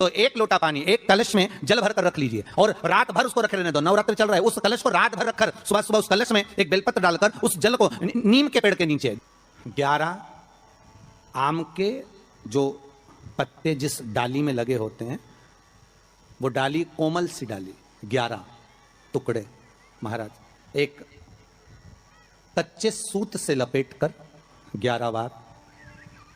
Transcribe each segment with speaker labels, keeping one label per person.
Speaker 1: तो एक लोटा पानी एक कलश में जल भर कर रख लीजिए और रात भर उसको रखे रहने दो। नवरात्र चल रहा है, उस कलश को रात भर रखकर सुबह सुबह उस कलश में एक बेलपत्र डालकर उस जल को नीम के पेड़ के नीचे 11 आम के जो पत्ते जिस डाली में लगे होते हैं वो डाली कोमल सी डाली 11 टुकड़े महाराज एक कच्चे सूत से लपेटकर 11 बार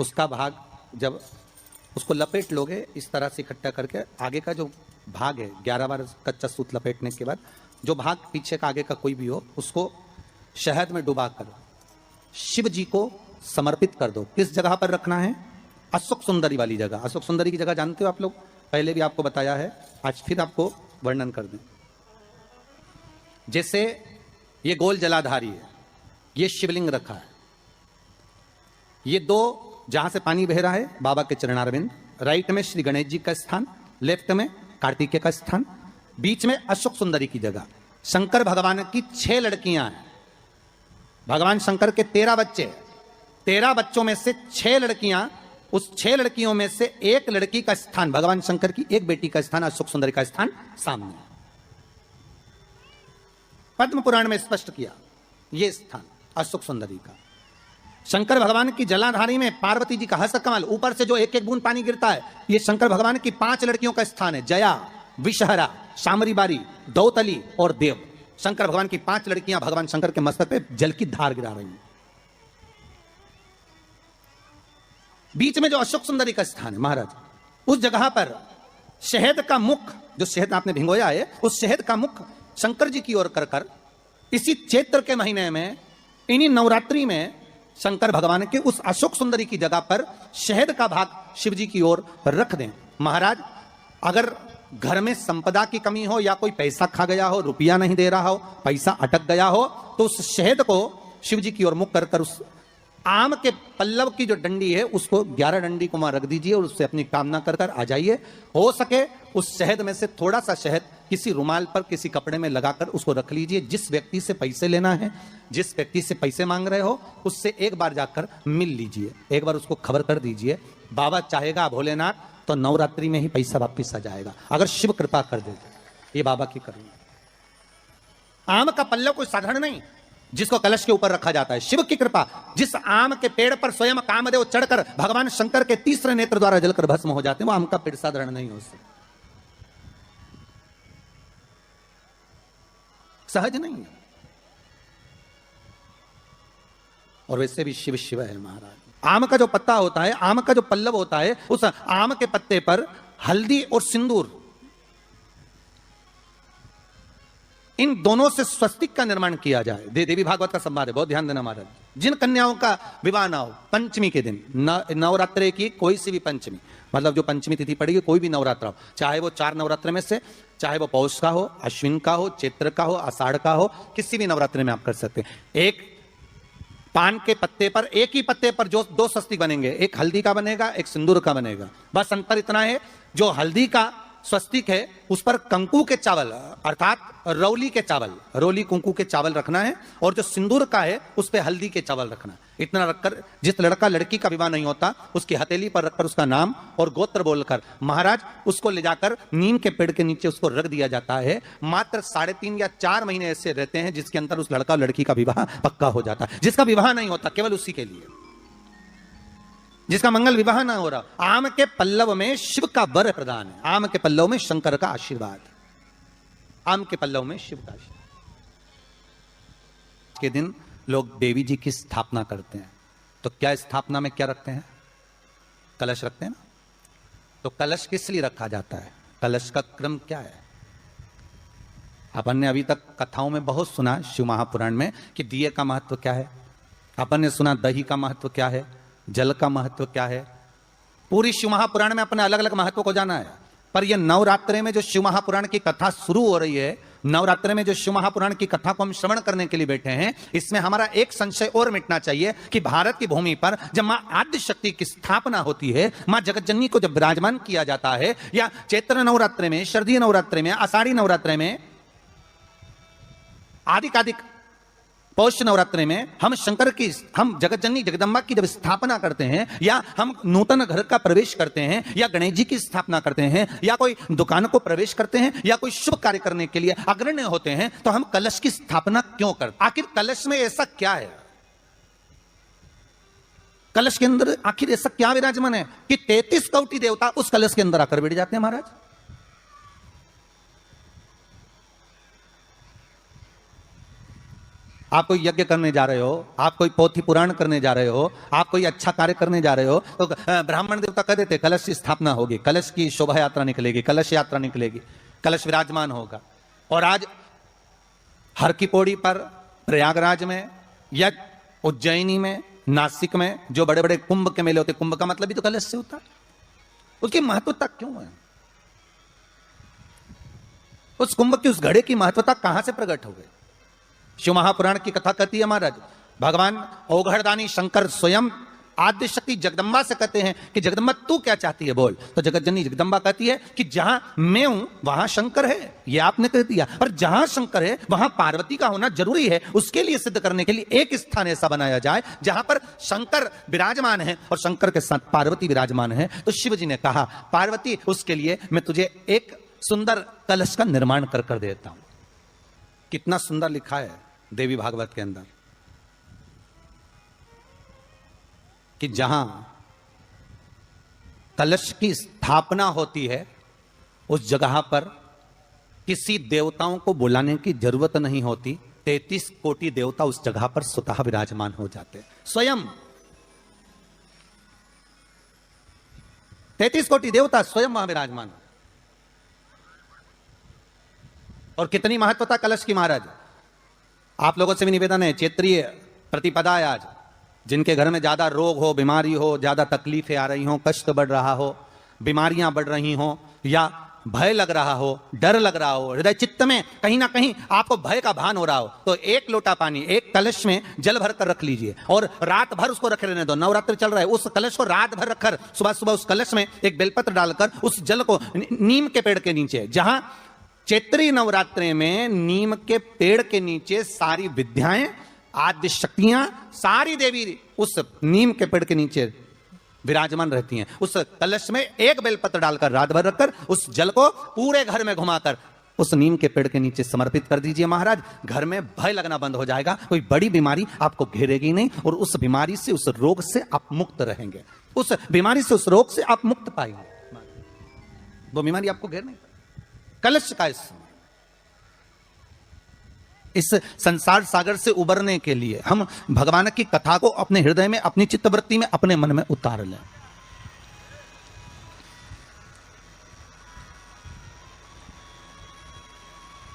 Speaker 1: उसका भाग जब उसको लपेट लोगे इस तरह से इकट्ठा करके आगे का जो भाग है 11 बार कच्चा सूत लपेटने के बाद जो भाग पीछे का आगे का कोई भी हो उसको शहद में डुबा कर शिव जी को समर्पित कर दो। किस जगह पर रखना है? अशोक सुंदरी वाली जगह। अशोक सुंदरी की जगह जानते हो आप लोग, पहले भी आपको बताया है, आज फिर आपको वर्णन कर दें। जैसे ये गोल जलाधारी है, ये शिवलिंग रखा है, ये दो जहां से पानी बह रहा है बाबा के चरणारविंद, राइट में श्री गणेश जी का स्थान, लेफ्ट में कार्तिकेय का स्थान, बीच में अशोक सुंदरी की जगह। शंकर भगवान की 6 लड़कियां हैं। भगवान शंकर के 13 बच्चे, 13 बच्चों में से 6 लड़कियां, उस 6 लड़कियों में से एक लड़की का स्थान, भगवान शंकर की एक बेटी का स्थान, अशोक सुंदरी का स्थान सामने। पद्म पुराण में स्पष्ट किया यह स्थान अशोक सुंदरी का। शंकर भगवान की जलाधारी में पार्वती जी का हस्त कमल, ऊपर से जो एक एक बूंद पानी गिरता है, यह शंकर भगवान की 5 लड़कियों का स्थान है। जया, विषहरा, शामरी बारी, दौतली और देव। शंकर भगवान की 5 लड़कियां भगवान शंकर के मस्तक पे जल की धार गिरा रही हैं। बीच में जो अशोक सुंदरी का स्थान है महाराज, उस जगह पर शहद का मुख, जो शहद आपने भिंगोया है, उस शहद का मुख शंकर जी की ओर कर कर इसी चैत्र के महीने में, इन्हीं नवरात्रि में शंकर भगवान के उस अशोक सुंदरी की जगह पर शहद का भाग शिव जी की ओर रख दें। महाराज अगर घर में संपदा की कमी हो या कोई पैसा खा गया हो, रुपया नहीं दे रहा हो, पैसा अटक गया हो, तो उस शहद को शिव जी की ओर मुख कर कर उस आम के पल्लव की जो डंडी है उसको 11 डंडी को वहां रख दीजिए और उससे अपनी कामना कर कर आ जाइए। हो सके उस शहद में से थोड़ा सा शहद किसी रुमाल पर किसी कपड़े में लगाकर उसको रख लीजिए। जिस व्यक्ति से पैसे लेना है, जिस व्यक्ति से पैसे मांग रहे हो, उससे एक बार जाकर मिल लीजिए, एक बार उसको खबर कर दीजिए। बाबा चाहेगा भोलेनाथ तो नवरात्रि में ही पैसा वापिस आ जाएगा, अगर शिव कृपा कर दे। ये बाबा की करुणा। आम का पल्लव कोई साधारण नहीं जिसको कलश के ऊपर रखा जाता है, शिव की कृपा। जिस आम के पेड़ पर स्वयं कामदेव चढ़कर भगवान शंकर के तीसरे नेत्र द्वारा जलकर भस्म हो जाते हैं, वो आम का पेड़ साधारण नहीं हो सकता, सहज नहीं है। और वैसे भी शिव शिव है महाराज। आम का जो पत्ता होता है, आम का जो पल्लव होता है, उस आम के पत्ते पर हल्दी और सिंदूर, इन दोनों से स्वस्तिक का निर्माण किया जाए। देवी भागवत का संवाद है, बहुत ध्यान देना महाराज। जिन कन्याओं का विवाह ना हो, पंचमी के दिन, नवरात्रे की कोई सी भी पंचमी, मतलब जो पंचमी तिथि पड़ेगी, कोई भी नवरात्र हो, चाहे वो 4 नवरात्र में से, चाहे वो पौष का हो, अश्विन का हो, चैत्र का हो, आषाढ़ का हो, किसी भी नवरात्रि में आप कर सकते हैं। एक पान के पत्ते पर, एक ही पत्ते पर जो 2 स्वस्तिक बनेंगे, एक हल्दी का बनेगा, एक सिंदूर का बनेगा। बस अंतर इतना है, जो हल्दी का स्वस्तिक है उस पर कंकु के चावल अर्थात रौली के चावल, रौली कुंकू के चावल रखना है, और जो सिंदूर का है उस पर हल्दी के चावल रखना है। इतना रखकर जिस लड़का लड़की का विवाह नहीं होता उसकी हथेली पर रखकर उसका नाम और गोत्र बोलकर महाराज उसको ले जाकर नीम के पेड़ के नीचे उसको रख दिया जाता है। मात्र 3.5 या 4 महीने ऐसे रहते हैं जिसके अंदर उस लड़का लड़की का विवाह पक्का हो जाता है। जिसका विवाह नहीं होता केवल उसी के लिए, जिसका मंगल विवाह ना हो रहा, आम के पल्लव में शिव का वर प्रदान है, आम के पल्लव में शंकर का आशीर्वाद, आम के पल्लव में शिव का आशीर्वाद। के दिन लोग देवी जी की स्थापना करते हैं, तो क्या स्थापना में क्या रखते हैं? कलश रखते हैं ना। तो कलश किस लिए रखा जाता है? कलश का क्रम क्या है? अपन ने अभी तक कथाओं में बहुत सुना शिव महापुराण में कि दिए का महत्व क्या है, अपन ने सुना दही का महत्व क्या है, जल का महत्व क्या है। पूरी शिव महापुराण में अपने अलग अलग महत्व को जाना है, पर यह नवरात्रे में जो शिव महापुराण की कथा शुरू हो रही है, नवरात्रे में जो शिव महापुराण की कथा को हम श्रवण करने के लिए बैठे हैं, इसमें हमारा एक संशय और मिटना चाहिए कि भारत की भूमि पर जब मां आद्य शक्ति की स्थापना होती है, मां जगतजननी को जब विराजमान किया जाता है, या चैत्र नवरात्रे में, शरदीय नवरात्रे में, आषाढ़ी नवरात्रे में, आदिकादिक पौष नवरात्रि में हम जगत जननी जगदम्बा की जब स्थापना करते हैं, या हम नूतन घर का प्रवेश करते हैं, या गणेश जी की स्थापना करते हैं, या कोई दुकान को प्रवेश करते हैं, या कोई शुभ कार्य करने के लिए अग्रण्य होते हैं, तो हम कलश की स्थापना क्यों करते? आखिर कलश में ऐसा क्या है? कलश के अंदर आखिर ऐसा क्या विराजमान है कि 33 कोटि देवता उस कलश के अंदर आकर बैठ जाते हैं महाराज? आप कोई यज्ञ करने जा रहे हो, आप कोई पोथी पुराण करने जा रहे हो, आप कोई अच्छा कार्य करने जा रहे हो, तो ब्राह्मण देवता कह देते कलश की स्थापना होगी, कलश की शोभा यात्रा निकलेगी, कलश यात्रा निकलेगी, कलश विराजमान होगा। और आज हर की पौड़ी पर, प्रयागराज में, या उज्जैनी में, नासिक में जो बड़े बड़े कुंभ के मेले होते, कुंभ का मतलब भी तो कलश से होता है। उसकी महत्वता क्यों है? उस कुंभ की, उस घड़े की महत्वता कहां से प्रकट हो गई? शिव महापुराण की कथा कहती है महाराज, भगवान ओघड़दानी शंकर स्वयं आद्य शक्ति जगदम्बा से कहते हैं कि जगदम्बा तू क्या चाहती है बोल। तो जगत जननी जगदम्बा कहती है कि जहां मैं हूं वहां शंकर है। ये आपने कह दिया, पर जहां शंकर है वहां पार्वती का होना जरूरी है। उसके लिए सिद्ध करने के लिए एक स्थान ऐसा बनाया जाए जहां पर शंकर विराजमान है और शंकर के साथ पार्वती विराजमान है। तो शिव जी ने कहा, पार्वती उसके लिए मैं तुझे एक सुंदर कलश का निर्माण कर देता हूं। कितना सुंदर लिखा है देवी भागवत के अंदर कि जहां कलश की स्थापना होती है उस जगह पर किसी देवताओं को बुलाने की जरूरत नहीं होती। 33 कोटि देवता उस जगह पर स्वतः विराजमान हो जाते हैं। स्वयं 33 कोटि देवता स्वयं वहां विराजमान। और कितनी महत्वता कलश की महाराज। आप लोगों से भी निवेदन है, क्षेत्रीय प्रतिपदा है आज, जिनके घर में ज्यादा रोग हो, बीमारी हो, ज्यादा तकलीफें आ रही हो, कष्ट बढ़ रहा हो, बीमारियां बढ़ रही हो, या भय लग रहा हो, डर लग रहा हो, हृदय चित्त में कहीं ना कहीं आपको भय का भान हो रहा हो, तो एक लोटा पानी, एक कलश में जल भर कर रख लीजिए और रात भर उसको रखे रहने दो। नवरात्र चल रहा है, उस कलश को रात भर रखकर सुबह सुबह उस कलश में एक बेलपत्र डालकर उस जल को नीम के पेड़ के नीचे, जहां चैत्री नवरात्रि में नीम के पेड़ के नीचे सारी विद्याएं, आद्य शक्तियां, सारी देवी उस नीम के पेड़ के नीचे विराजमान रहती हैं। उस कलश में एक बेलपत्र डालकर रात भर रखकर उस जल को पूरे घर में घुमाकर उस नीम के पेड़ के नीचे समर्पित कर दीजिए महाराज। घर में भय लगना बंद हो जाएगा, कोई बड़ी बीमारी आपको घेरेगी नहीं और उस बीमारी से, उस रोग से आप मुक्त रहेंगे। उस बीमारी से, उस रोग से आप मुक्त पाएंगे, वो बीमारी आपको घेर नहीं। कलश का इस संसार सागर से उबरने के लिए हम भगवान की कथा को अपने हृदय में, अपनी चित्तवृत्ति में, अपने मन में उतार लें।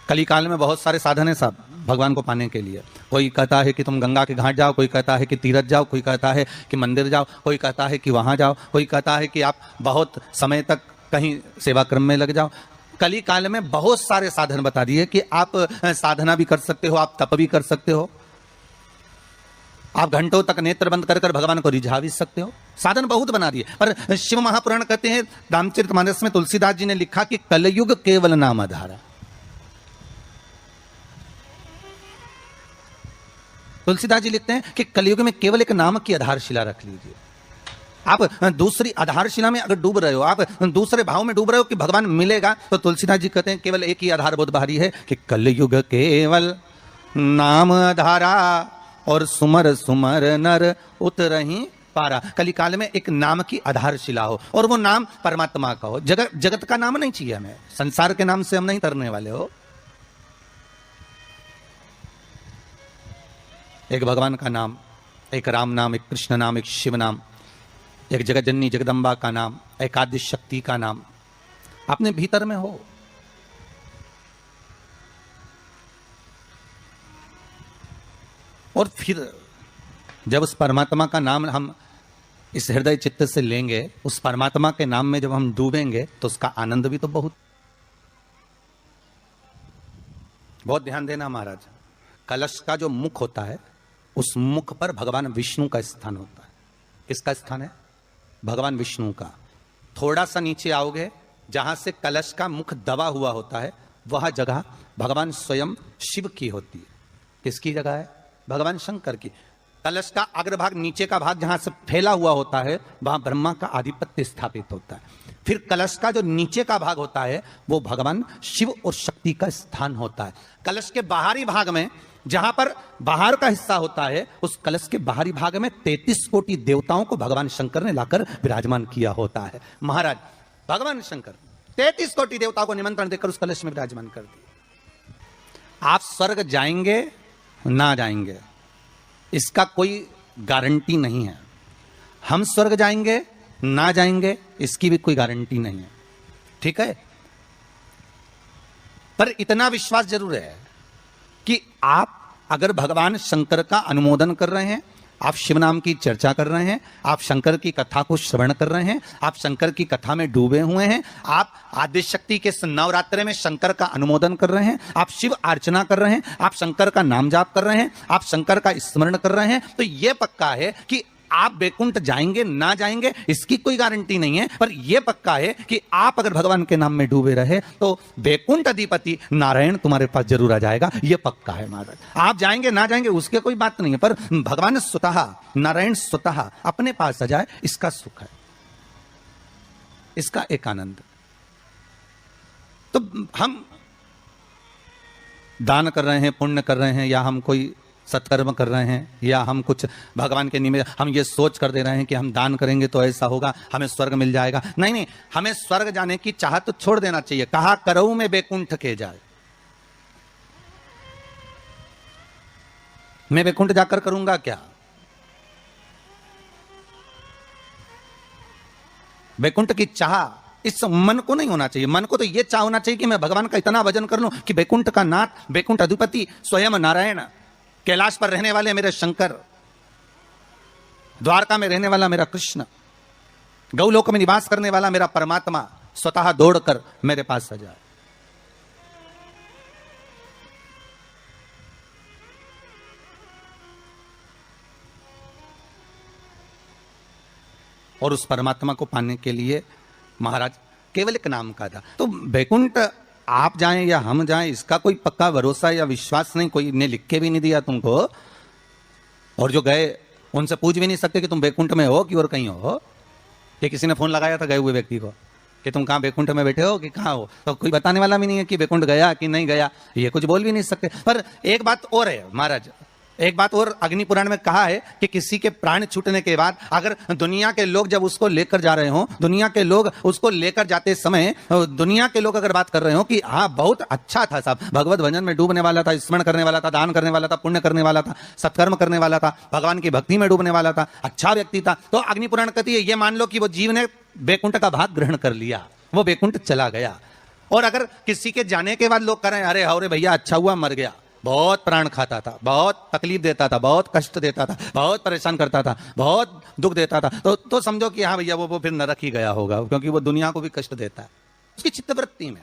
Speaker 1: कलिकाल में बहुत सारे साधन है साहब भगवान को पाने के लिए। कोई कहता है कि तुम गंगा के घाट जाओ, कोई कहता है कि तीरथ जाओ, कोई कहता है कि मंदिर जाओ, कोई कहता है कि वहां जाओ, कोई कहता है कि आप बहुत समय तक कहीं सेवा क्रम में लग जाओ। कली काल में बहुत सारे साधन बता दिए कि आप साधना भी कर सकते हो, आप तप भी कर सकते हो, आप घंटों तक नेत्र बंद कर भगवान को रिझा भी सकते हो। साधन बहुत बना दिए। पर शिव महापुराण कहते हैं, रामचरितमानस में तुलसीदास जी ने लिखा कि कलयुग केवल नाम आधारा। तुलसीदास जी लिखते हैं कि कलयुग में केवल एक नाम की आधारशिला रख लीजिए। आप दूसरी आधारशिला में अगर डूब रहे हो, आप दूसरे भाव में डूब रहे हो कि भगवान मिलेगा, तो तुलसीदास जी कहते हैं केवल एक ही आधार बहुत भारी है कि कलयुग केवल नाम आधारा और सुमर सुमर नर उतरहि पारा। कलिकाल में एक नाम की आधारशिला हो और वो नाम परमात्मा का हो। जगत का नाम नहीं चाहिए हमें, संसार के नाम से हम नहीं तरने वाले हो। एक भगवान का नाम, एक राम नाम, एक कृष्ण नाम, एक शिव नाम, एक जगत जननी जगदम्बा का नाम, एक आद्य शक्ति का नाम अपने भीतर में हो। और फिर जब उस परमात्मा का नाम हम इस हृदय चित्त से लेंगे, उस परमात्मा के नाम में जब हम डूबेंगे, तो उसका आनंद भी तो बहुत ध्यान देना महाराज। कलश का जो मुख होता है, उस मुख पर भगवान विष्णु का स्थान होता है। किसका स्थान है? भगवान विष्णु का। थोड़ा सा नीचे आओगे, जहां से कलश का मुख दबा हुआ होता है, वह जगह भगवान स्वयं शिव की होती है। किसकी जगह है? भगवान शंकर की। कलश का अग्रभाग, नीचे का भाग जहां से फैला हुआ होता है, वहां ब्रह्मा का आधिपत्य स्थापित होता है। फिर कलश का जो नीचे का भाग होता है वो भगवान शिव और शक्ति का स्थान होता है। कलश के बाहरी भाग में, जहां पर बाहर का हिस्सा होता है, उस कलश के बाहरी भाग में 33 कोटि देवताओं को भगवान शंकर ने लाकर विराजमान किया होता है। महाराज भगवान शंकर 33 कोटि देवताओं को निमंत्रण देकर उस कलश में विराजमान कर दिया। आप स्वर्ग जाएंगे ना जाएंगे इसका कोई गारंटी नहीं है। हम स्वर्ग जाएंगे ना जाएंगे इसकी भी कोई गारंटी नहीं है, ठीक है। पर इतना विश्वास जरूर है कि आप अगर भगवान शंकर का अनुमोदन कर रहे हैं, आप शिव नाम की चर्चा कर रहे हैं, आप शंकर की कथा को श्रवण कर रहे हैं, आप शंकर की कथा में डूबे हुए हैं, आप आदिशक्ति के नवरात्रे में शंकर का अनुमोदन कर रहे हैं, आप शिव अर्चना कर रहे हैं, आप शंकर का नाम जाप कर रहे हैं, आप शंकर का स्मरण कर रहे हैं, तो यह पक्का है कि आप बैकुंठ जाएंगे ना जाएंगे इसकी कोई गारंटी नहीं है। पर यह पक्का है कि आप अगर भगवान के नाम में डूबे रहे तो बैकुंठ अधिपति नारायण तुम्हारे पास जरूर आ जाएगा, यह पक्का है महाराज। आप जाएंगे ना जाएंगे उसके कोई बात नहीं है, पर भगवान स्वतः, नारायण स्वतः अपने पास आ जाए, इसका सुख है, इसका एक आनंद। तो हम दान कर रहे हैं, पुण्य कर रहे हैं, या हम कोई सत्कर्म कर रहे हैं, या हम कुछ भगवान के निमित्त हम ये सोच कर दे रहे हैं कि हम दान करेंगे तो ऐसा होगा, हमें स्वर्ग मिल जाएगा। नहीं नहीं, हमें स्वर्ग जाने की चाहत तो छोड़ देना चाहिए। कहा करऊ में बैकुंठ के जाए, मैं बैकुंठ जाकर करूंगा क्या? बैकुंठ की चाह इस मन को नहीं होना चाहिए। मन को तो यह चाह होना चाहिए कि मैं भगवान का इतना भजन कर लूं कि बैकुंठ का नाथ, बैकुंठ अधिपति स्वयं नारायण, कैलाश पर रहने वाले मेरे शंकर, द्वारका में रहने वाला मेरा कृष्ण, गौलोक में निवास करने वाला मेरा परमात्मा स्वतः दौड़कर मेरे पास आ जाए। और उस परमात्मा को पाने के लिए महाराज केवल एक नाम का था। तो बैकुंठ आप जाएं या हम जाएं इसका कोई पक्का भरोसा या विश्वास नहीं, कोई ने लिख के भी नहीं दिया तुमको। और जो गए उनसे पूछ भी नहीं सकते कि तुम बैकुंठ में हो कि और कहीं हो। कि किसी ने फोन लगाया था गए हुए व्यक्ति को कि तुम कहां बैकुंठ में बैठे हो कि कहां हो, तो कोई बताने वाला भी नहीं है कि बैकुंठ गया कि नहीं गया, ये कुछ बोल भी नहीं सकते। पर एक बात और है महाराज, एक बात और अग्नि पुराण में कहा है कि किसी के प्राण छूटने के बाद अगर दुनिया के लोग जब उसको लेकर जा रहे हो, दुनिया के लोग उसको लेकर जाते समय दुनिया के लोग अगर बात कर रहे हो कि हाँ बहुत अच्छा था साहब, भगवत भजन में डूबने वाला था, स्मरण करने वाला था, दान करने वाला था, पुण्य करने वाला था, सत्कर्म करने वाला था, भगवान की भक्ति में डूबने वाला था, अच्छा व्यक्ति था, तो अग्नि पुराण कहती है ये मान लो कि वो जीव ने बैकुंठ का भाग ग्रहण कर लिया, वो बैकुंठ चला गया। और अगर किसी के जाने के बाद लोग करें अरे अरे भैया अच्छा हुआ मर गया, बहुत प्राण खाता था, बहुत तकलीफ देता था, बहुत कष्ट देता था, बहुत परेशान करता था, बहुत दुख देता था, तो समझो कि हाँ भैया वो फिर नरक ही गया होगा, क्योंकि वो दुनिया को भी कष्ट देता है। उसकी चित्तवृत्ति में,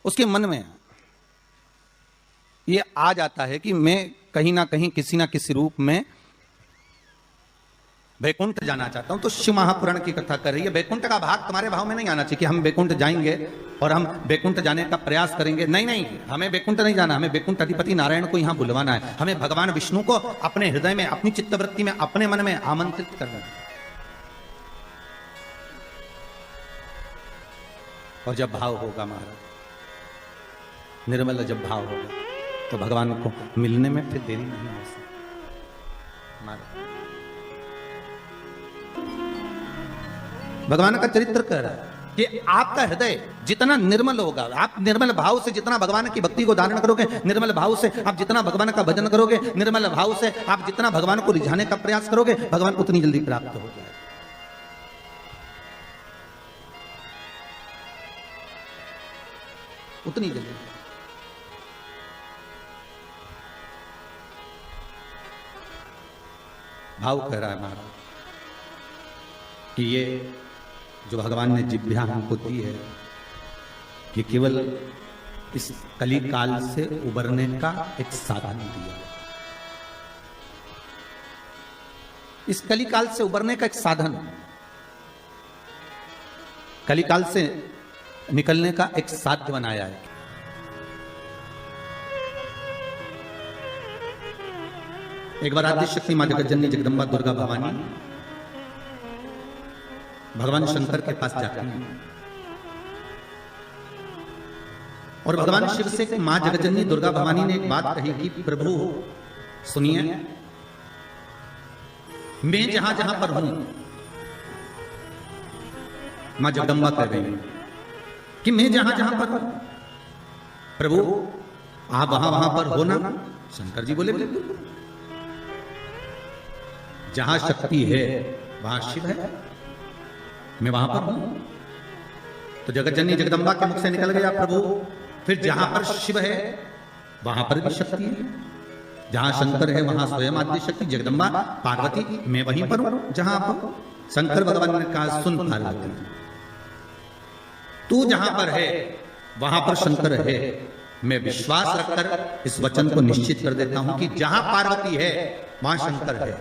Speaker 1: उसके मन में ये आ जाता है कि मैं कहीं ना कहीं किसी ना किसी रूप में बैकुंठ जाना चाहता हूं। तो शिव महापुराण की कथा कर रही है, बैकुंठ का भाग तुम्हारे भाव में नहीं आना चाहिए कि हम बैकुंठ जाएंगे और हम बैकुंठ जाने का प्रयास करेंगे। नहीं नहीं, हमें बैकुंठ नहीं जाना, हमें बैकुंठ अधिपति नारायण को यहां बुलवाना है, हमें भगवान विष्णु को अपने हृदय में, अपनी चित्तवृत्ति में, अपने मन में आमंत्रित करना है। और जब भाव होगा महाराज, निर्मल जब भाव होगा तो भगवान को मिलने में फिर देरी नहीं हो सकती महाराज। भगवान का चरित्र कह रहा है कि आपका हृदय जितना निर्मल होगा, आप निर्मल भाव से जितना भगवान की भक्ति को धारण करोगे, निर्मल भाव से आप जितना भगवान का भजन करोगे, निर्मल भाव से आप जितना भगवान को रिझाने का प्रयास करोगे, भगवान उतनी जल्दी प्राप्त हो जाए। उतनी जल्दी। भाव कह रहा है महाराज कि ये जो भगवान ने जिब्या हमको दी है, ये केवल इस कली काल से उबरने का एक साधन दिया है। इस कली काल से उबरने का एक साधन, कली काल से निकलने का एक साध्य बनाया है। एक बार आद्य शक्ति मां जगत जननी जगदम्बा दुर्गा भवानी भगवान शंकर के पास जाती हैं और भगवान शिव से मां जगत जननी दुर्गा भवानी ने एक बात कही कि प्रभु सुनिए, मैं जहां जहां पर हूं, मां जगदम्बा कह रही कि मैं जहां जहां पर हूं प्रभु आप वहां वहां पर हो ना। शंकर जी बोले बिल्कुल, जहां शक्ति है वहां शिव है, मैं वहां पर हूं। तो जगत जननी जगदम्बा के मुख से निकल गया प्रभु फिर जहां पर शिव है वहां पर भी शक्ति है, जहां शंकर है वहां स्वयं आद्य शक्ति जगदम्बा पार्वती, मैं वहीं पर हूं जहां आप। शंकर भगवान ने कहा सुन पार्वती, तू जहां पर है वहां पर शंकर है। मैं विश्वास रखकर इस वचन को निश्चित कर देता हूं कि जहां पार्वती है वहां शंकर है।